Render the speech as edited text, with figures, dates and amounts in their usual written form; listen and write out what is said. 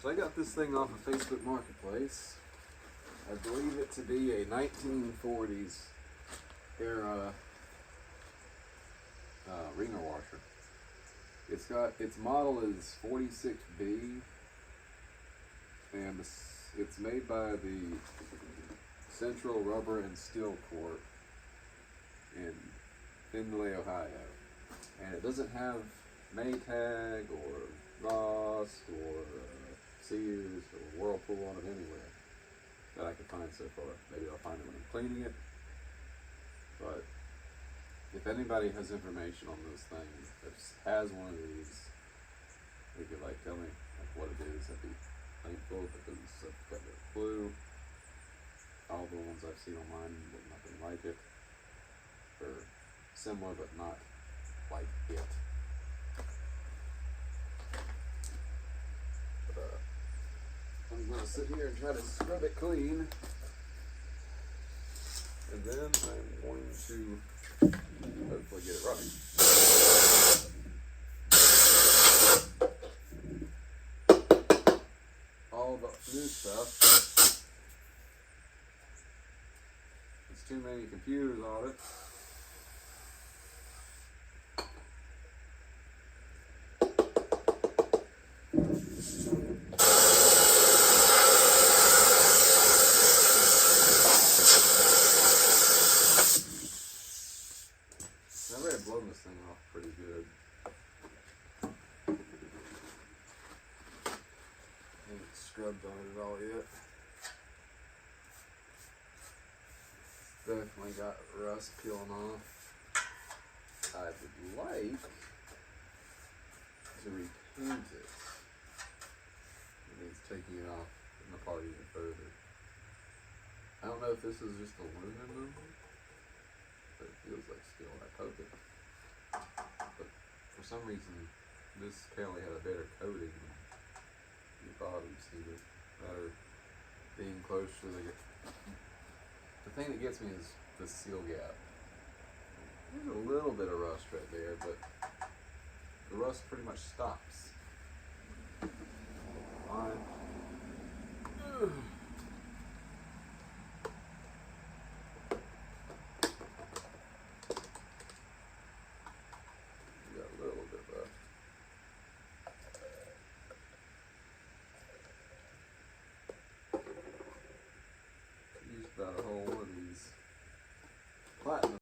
So I got this thing off of Facebook Marketplace. I believe it to be a 1940s era Wringer washer. Its model is 46B, and it's made by the Central Rubber and Steel Corp in Findlay, Ohio. And it doesn't have Maytag or Ross or Sears or Whirlpool on it anywhere that I can find so far. Maybe I'll find it when I'm cleaning it. But if anybody has information on those things that has one of these, they could like tell me like what it is. I'd be thankful, because I've got no clue. All the ones I've seen online look nothing like it. Or similar but not like it. But I'm gonna sit here and try to scrub it clean, and then I'm going to hopefully get it right. All the new stuff. There's too many computers on it. I've already blown this thing off pretty good. I haven't scrubbed on it at all yet. Definitely got rust peeling off. I would like to repaint it. It needs taking it off and apart even further. I don't know if this is just aluminum, but it feels like steel when I poke it. But for some reason, this apparently had a better coating than the bottoms here. Better being close to the thing that gets me is the seal gap. There's a little bit of rust right there, but the rust pretty much stops. Fine.